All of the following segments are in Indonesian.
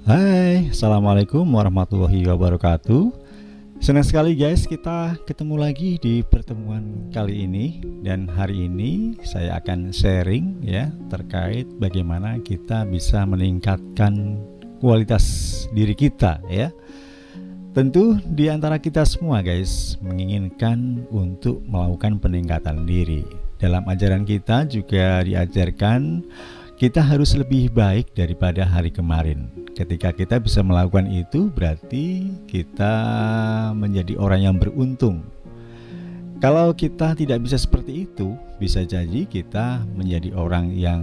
Hai, Assalamualaikum warahmatullahi wabarakatuh. Senang sekali guys, kita ketemu lagi di pertemuan kali ini. Dan hari ini saya akan sharing ya terkait bagaimana kita bisa meningkatkan kualitas diri kita ya. Tentu di antara kita semua guys menginginkan untuk melakukan peningkatan diri. Dalam ajaran kita juga diajarkan kita harus lebih baik daripada hari kemarin. Ketika kita bisa melakukan itu, berarti kita menjadi orang yang beruntung. Kalau kita tidak bisa seperti itu, bisa jadi kita menjadi orang yang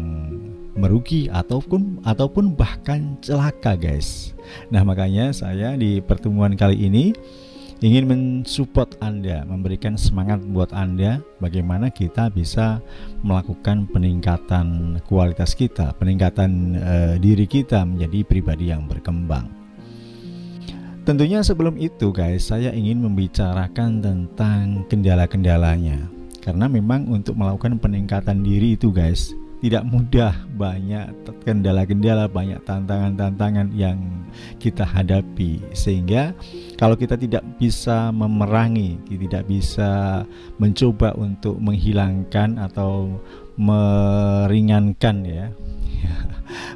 merugi ataupun bahkan celaka, guys. Nah, makanya saya di pertemuan kali ini ingin mensupport Anda, memberikan semangat buat Anda bagaimana kita bisa melakukan peningkatan kualitas kita, peningkatan diri kita menjadi pribadi yang berkembang. Tentunya sebelum itu guys, saya ingin membicarakan tentang kendala-kendalanya. Karena memang untuk melakukan peningkatan diri itu guys, tidak mudah, banyak kendala-kendala, banyak tantangan-tantangan yang kita hadapi. Sehingga kalau kita tidak bisa memerangi, tidak bisa mencoba untuk menghilangkan atau meringankan ya,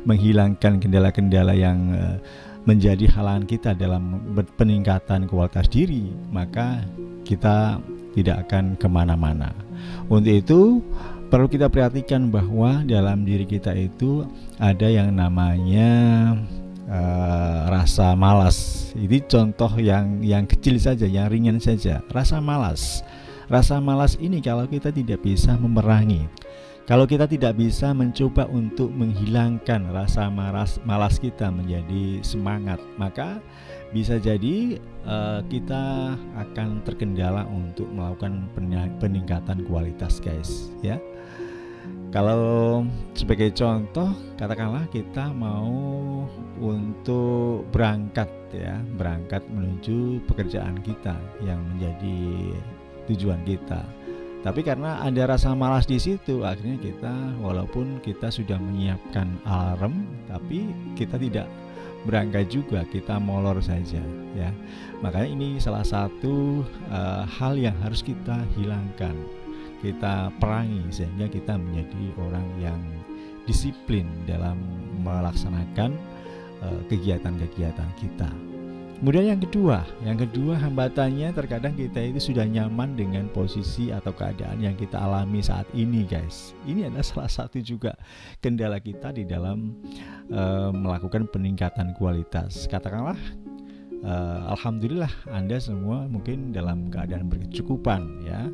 menghilangkan kendala-kendala yang menjadi halangan kita dalam peningkatan kualitas diri, maka kita tidak akan kemana-mana. Untuk itu perlu kita perhatikan bahwa dalam diri kita itu ada yang namanya rasa malas. Ini contoh yang kecil saja, yang ringan saja. Rasa malas. Rasa malas ini kalau kita tidak bisa memerangi, kalau kita tidak bisa mencoba untuk menghilangkan rasa malas kita menjadi semangat, maka bisa jadi kita akan terkendala untuk melakukan peningkatan kualitas guys ya. Kalau sebagai contoh, katakanlah kita mau untuk berangkat menuju pekerjaan kita yang menjadi tujuan kita. Tapi karena ada rasa malas di situ, akhirnya kita walaupun kita sudah menyiapkan alarm, tapi kita tidak berangkat juga, kita molor saja ya. Makanya ini salah satu hal yang harus kita hilangkan, kita perangi sehingga kita menjadi orang yang disiplin dalam melaksanakan kegiatan-kegiatan kita. Kemudian yang kedua hambatannya terkadang kita itu sudah nyaman dengan posisi atau keadaan yang kita alami saat ini guys. Ini adalah salah satu juga kendala kita di dalam melakukan peningkatan kualitas. Katakanlah alhamdulillah Anda semua mungkin dalam keadaan berkecukupan ya.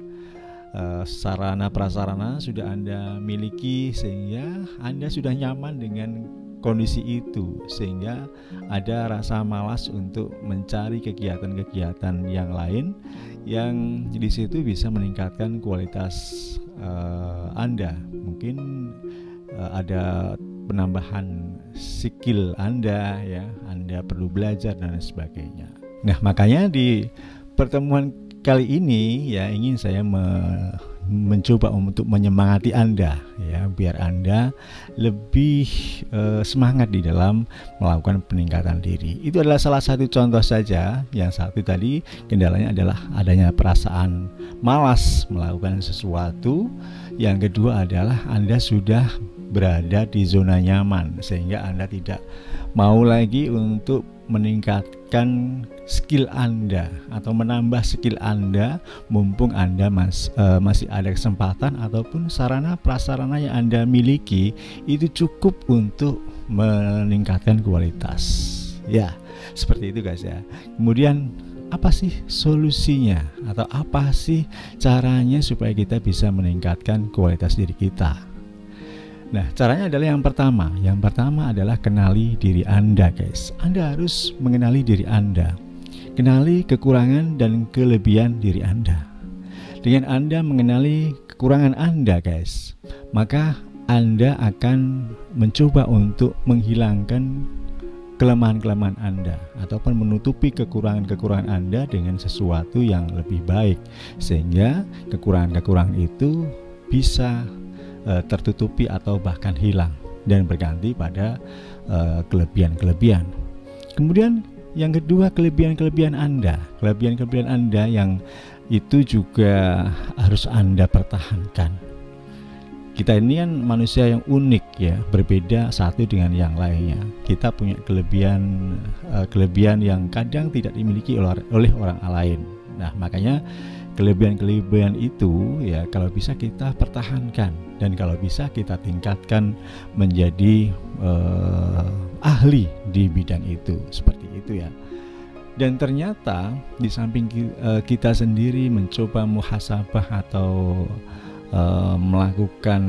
Sarana prasarana sudah Anda miliki sehingga Anda sudah nyaman dengan kondisi itu, sehingga ada rasa malas untuk mencari kegiatan-kegiatan yang lain yang di situ bisa meningkatkan kualitas Anda. Mungkin ada penambahan skill Anda ya, Anda perlu belajar dan sebagainya. Nah, makanya di pertemuan kali ini ya ingin saya mencoba untuk menyemangati Anda ya, biar Anda lebih semangat di dalam melakukan peningkatan diri. Itu adalah salah satu contoh saja. Yang satu tadi kendalanya adalah adanya perasaan malas melakukan sesuatu. Yang kedua adalah Anda sudah berada di zona nyaman sehingga Anda tidak mau lagi untuk meningkatkan skill Anda atau menambah skill Anda mumpung Anda masih ada kesempatan ataupun sarana prasarana yang Anda miliki itu cukup untuk meningkatkan kualitas ya, seperti itu guys ya. Kemudian apa sih solusinya atau apa sih caranya supaya kita bisa meningkatkan kualitas diri kita? Nah, caranya adalah yang pertama adalah kenali diri Anda guys. Anda harus mengenali diri Anda, kenali kekurangan dan kelebihan diri Anda. Dengan Anda mengenali kekurangan Anda guys, maka Anda akan mencoba untuk menghilangkan kelemahan-kelemahan Anda ataupun menutupi kekurangan-kekurangan Anda dengan sesuatu yang lebih baik, sehingga kekurangan-kekurangan itu bisa tertutupi atau bahkan hilang dan berganti pada kelebihan-kelebihan. Kemudian yang kedua, kelebihan-kelebihan Anda. Kelebihan-kelebihan Anda yang itu juga harus Anda pertahankan. Kita ini kan manusia yang unik ya, berbeda satu dengan yang lainnya. Kita punya kelebihan yang kadang tidak dimiliki oleh orang lain. Nah, makanya kelebihan-kelebihan itu ya kalau bisa kita pertahankan, dan kalau bisa kita tingkatkan menjadi ahli di bidang itu, seperti itu ya. Dan ternyata di samping kita sendiri mencoba muhasabah atau melakukan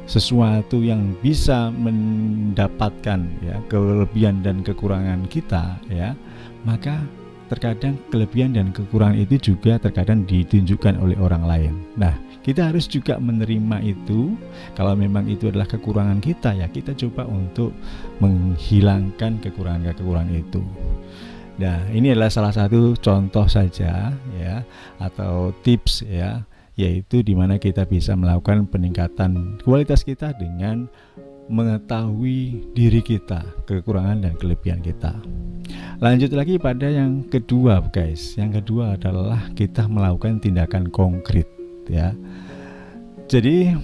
sesuatu yang bisa mendapatkan ya kelebihan dan kekurangan kita ya, maka terkadang kelebihan dan kekurangan itu juga terkadang ditunjukkan oleh orang lain. Nah, kita harus juga menerima itu. Kalau memang itu adalah kekurangan kita, ya kita coba untuk menghilangkan kekurangan-kekurangan itu. Nah, ini adalah salah satu contoh saja ya, atau tips ya, yaitu di mana kita bisa melakukan peningkatan kualitas kita dengan mengetahui diri kita, kekurangan dan kelebihan kita. Lanjut lagi pada yang kedua, guys. Yang kedua adalah kita melakukan tindakan konkret ya. Jadi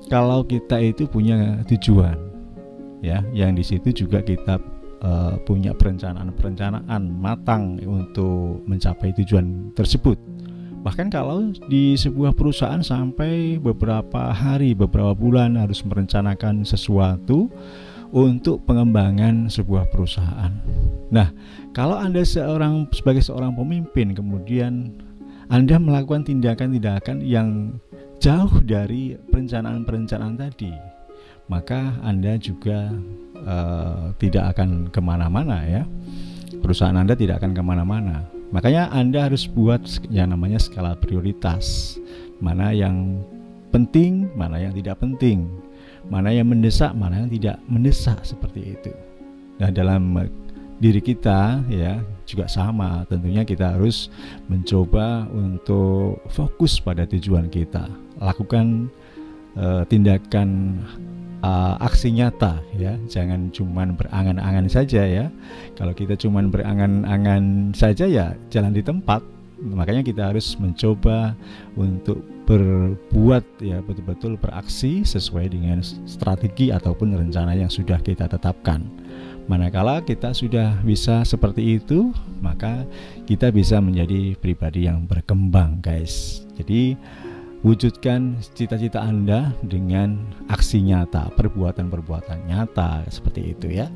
kalau kita itu punya tujuan ya, yang di situ juga kita punya perencanaan matang untuk mencapai tujuan tersebut. Bahkan kalau di sebuah perusahaan sampai beberapa hari, beberapa bulan harus merencanakan sesuatu untuk pengembangan sebuah perusahaan. Nah, kalau Anda sebagai seorang pemimpin, kemudian Anda melakukan tindakan-tindakan yang jauh dari perencanaan-perencanaan tadi, maka Anda juga tidak akan kemana-mana ya. Perusahaan Anda tidak akan kemana-mana. Makanya Anda harus buat yang namanya skala prioritas. Mana yang penting, mana yang tidak penting, mana yang mendesak, mana yang tidak mendesak, seperti itu. Nah, dalam diri kita ya juga sama. Tentunya kita harus mencoba untuk fokus pada tujuan kita. Lakukan tindakan aksi nyata ya, jangan cuman berangan-angan saja ya. Kalau kita cuman berangan-angan saja ya jalan di tempat. Makanya kita harus mencoba untuk berbuat ya, betul-betul beraksi sesuai dengan strategi ataupun rencana yang sudah kita tetapkan. Manakala kita sudah bisa seperti itu, maka kita bisa menjadi pribadi yang berkembang, guys. Jadi wujudkan cita-cita Anda dengan aksi nyata, perbuatan-perbuatan nyata, seperti itu ya.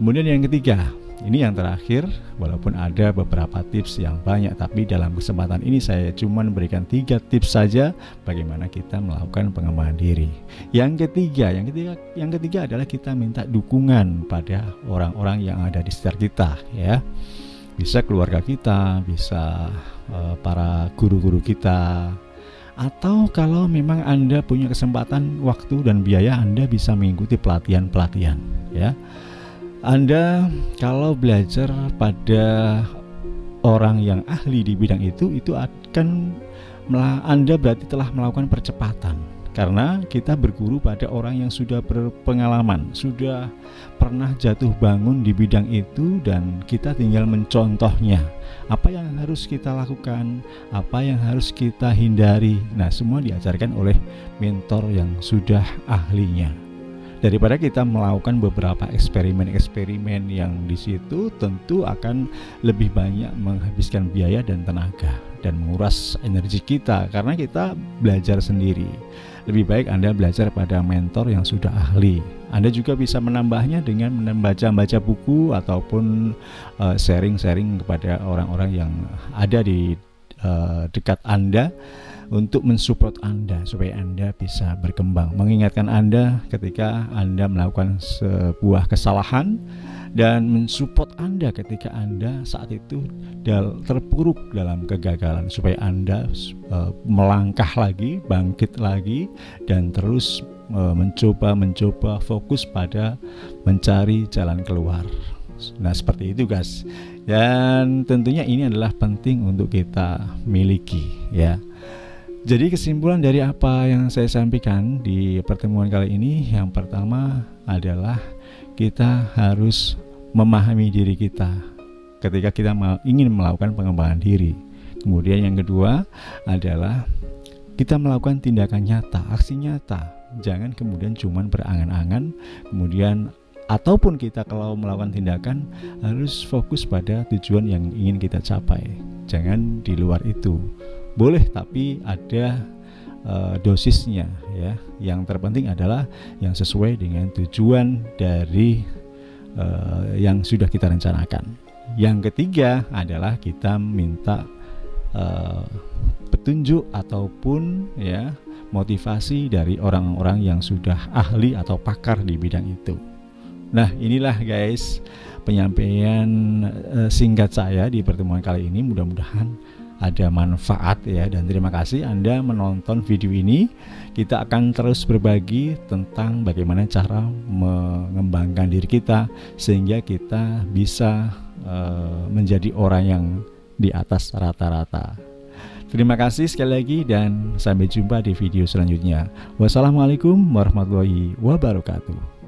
Kemudian yang ketiga, ini yang terakhir, walaupun ada beberapa tips yang banyak, tapi dalam kesempatan ini saya cuma berikan 3 tips saja bagaimana kita melakukan pengembangan diri. Yang ketiga adalah kita minta dukungan pada orang-orang yang ada di sekitar kita ya. Bisa keluarga kita, bisa para guru-guru kita, atau kalau memang Anda punya kesempatan, waktu dan biaya, Anda bisa mengikuti pelatihan-pelatihan ya. Anda kalau belajar pada orang yang ahli di bidang itu akan Anda berarti telah melakukan percepatan, karena kita berguru pada orang yang sudah berpengalaman, sudah pernah jatuh bangun di bidang itu, dan kita tinggal mencontohnya. Apa yang harus kita lakukan, apa yang harus kita hindari. Nah, semua diajarkan oleh mentor yang sudah ahlinya. Daripada kita melakukan beberapa eksperimen-eksperimen yang di situ tentu akan lebih banyak menghabiskan biaya dan tenaga dan menguras energi kita, karena kita belajar sendiri. Lebih baik Anda belajar pada mentor yang sudah ahli. Anda juga bisa menambahnya dengan membaca buku ataupun sharing-sharing kepada orang-orang yang ada di dekat Anda, untuk mensupport Anda supaya Anda bisa berkembang, mengingatkan Anda ketika Anda melakukan sebuah kesalahan, dan mensupport Anda ketika Anda saat itu terpuruk dalam kegagalan, supaya Anda melangkah lagi, bangkit lagi, dan terus mencoba fokus pada mencari jalan keluar. Nah, seperti itu, guys. Dan tentunya ini adalah penting untuk kita miliki ya. Jadi kesimpulan dari apa yang saya sampaikan di pertemuan kali ini, yang pertama adalah kita harus memahami diri kita ketika kita ingin melakukan pengembangan diri. Kemudian yang kedua adalah kita melakukan tindakan nyata, aksi nyata. Jangan kemudian cuman berangan-angan, kemudian ataupun kita kalau melakukan tindakan harus fokus pada tujuan yang ingin kita capai. Jangan di luar itu. Boleh, tapi ada dosisnya ya. Yang terpenting adalah yang sesuai dengan tujuan dari yang sudah kita rencanakan. Yang ketiga adalah kita minta petunjuk ataupun ya motivasi dari orang-orang yang sudah ahli atau pakar di bidang itu. Nah, inilah guys penyampaian singkat saya di pertemuan kali ini. Mudah-mudahan ada manfaat ya, dan terima kasih Anda menonton video ini. Kita akan terus berbagi tentang bagaimana cara mengembangkan diri kita sehingga kita bisa menjadi orang yang di atas rata-rata. Terima kasih sekali lagi dan sampai jumpa di video selanjutnya. Wassalamualaikum warahmatullahi wabarakatuh.